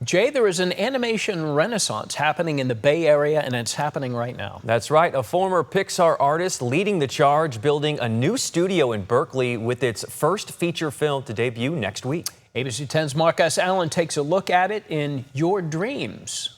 Jay, there is an animation renaissance happening in the Bay Area, and it's happening right now. That's right. A former Pixar artist leading the charge, building a new studio in Berkeley with its first feature film to debut next week. ABC 10's Mark S. Allen takes a look at it in Your Dreams.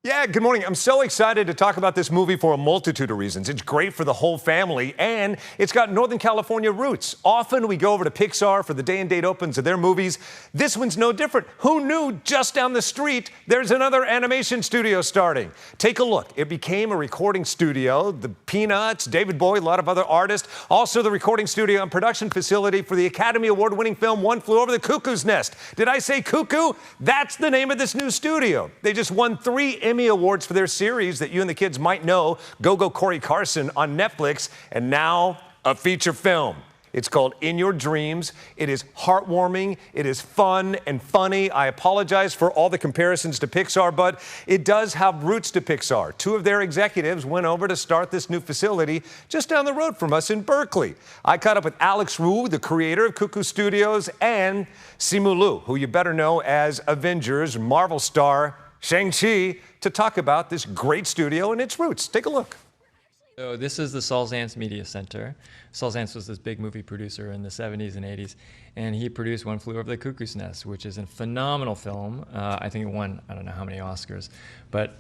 Yeah, good morning. I'm so excited to talk about this movie for a multitude of reasons. It's great for the whole family, and it's got Northern California roots. Often we go over to Pixar for the day and date opens of their movies. This one's no different. Who knew just down the street there's another animation studio starting? Take a look. It became a recording studio. The Peanuts, David Bowie, a lot of other artists. Also the recording studio and production facility for the Academy Award-winning film One Flew Over the Cuckoo's Nest. Did I say cuckoo? That's the name of this new studio. They just won 3 Emmy Awards for their series that you and the kids might know, Go-Go Corey Carson on Netflix, and now a feature film. It's called In Your Dreams. It is heartwarming, it is fun and funny. I apologize for all the comparisons to Pixar, but it does have roots to Pixar. 2 of their executives went over to start this new facility just down the road from us in Berkeley. I caught up with Alex Wu, the creator of Kuku Studios, and Simu Liu, who you better know as Avengers Marvel star Shang-Chi, to talk about this great studio and its roots. Take a look. So this is the Saul Zaentz Media Center. Saul Zaentz was this big movie producer in the 70s and 80s, and he produced One Flew Over the Cuckoo's Nest, which is a phenomenal film. I think it won, I don't know how many Oscars. But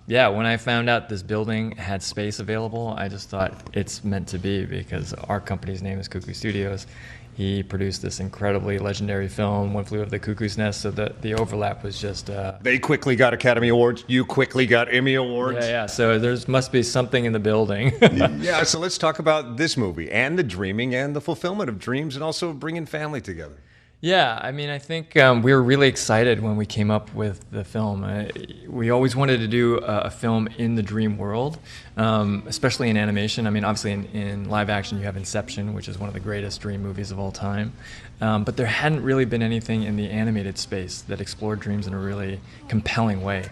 yeah, when I found out this building had space available, I just thought it's meant to be, because our company's name is Kuku Studios. He produced this incredibly legendary film, One Flew Over the Cuckoo's Nest, so the overlap was just... They quickly got Academy Awards. You quickly got Emmy Awards. Yeah, so there must be something in the building. Yeah, so let's talk about this movie and the dreaming and the fulfillment of dreams and also bringing family together. Yeah, I mean, I think we were really excited when we came up with the film. We always wanted to do a film in the dream world, especially in animation. I mean, obviously in live action you have Inception, which is one of the greatest dream movies of all time. But there hadn't really been anything in the animated space that explored dreams in a really compelling way.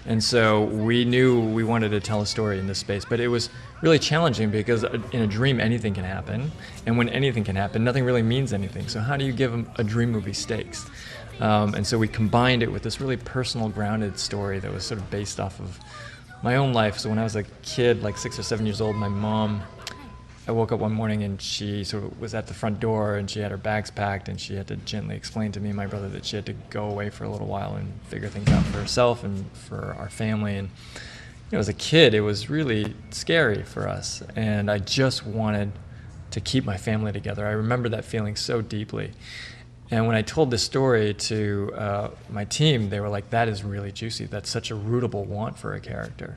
And so we knew we wanted to tell a story in this space, but it was really challenging because in a dream anything can happen, and when anything can happen, nothing really means anything. So how do you give a dream movie stakes? And so we combined it with this really personal, grounded story that was sort of based off of my own life. So when I was a kid, like 6 or 7 years old, my mom, I woke up one morning and she sort of was at the front door and she had her bags packed, and she had to gently explain to me and my brother that she had to go away for a little while and figure things out for herself and for our family. And you know, as a kid, it was really scary for us, and I just wanted to keep my family together. I remember that feeling so deeply. And when I told this story to my team, they were like, that is really juicy. That's such a rootable want for a character.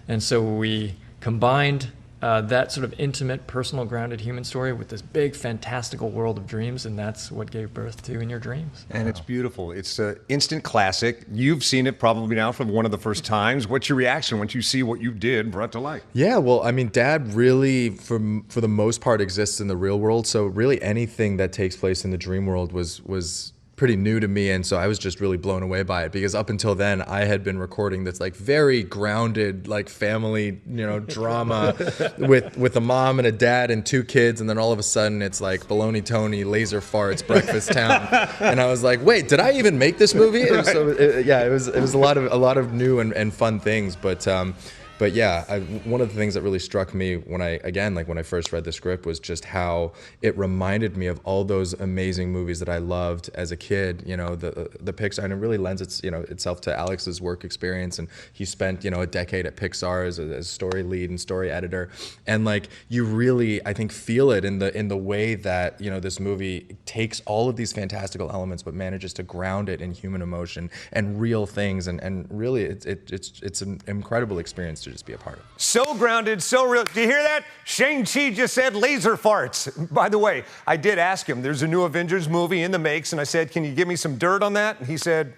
And so we combined that sort of intimate, personal, grounded human story with this big, fantastical world of dreams, and that's what gave birth to In Your Dreams. And it's beautiful. It's an instant classic. You've seen it probably now for one of the first times. What's your reaction once you see what you did brought to life? Yeah, well, I mean, Dad really, for the most part, exists in the real world. So really anything that takes place in the dream world was pretty new to me, and so I was just really blown away by it, because up until then I had been recording this like very grounded like family, you know, drama with a mom and a dad and 2 kids, and then all of a sudden it's like Baloney Tony, Laser Farts, Breakfast Town, and I was like, wait, did I even make this movie? It was a lot of new and fun things, but yeah, one of the things that really struck me when I first read the script was just how it reminded me of all those amazing movies that I loved as a kid. You know, the Pixar, and it really lends itself to Alex's work experience, and he spent a decade at Pixar as a story lead and story editor, and like you really, I think, feel it in the way that this movie takes all of these fantastical elements but manages to ground it in human emotion and real things, and really it's an incredible experience to just be a part of. So grounded, so real. Did you hear that? Shang-Chi just said laser farts. By the way, I did ask him, there's a new Avengers movie in the makes, and I said, can you give me some dirt on that? And he said,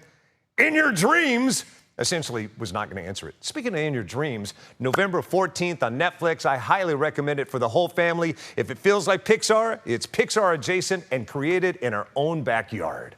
In Your Dreams. Essentially was not going to answer it. Speaking of In Your Dreams, November 14th on Netflix. I highly recommend it for the whole family. If it feels like Pixar, it's Pixar adjacent and created in our own backyard.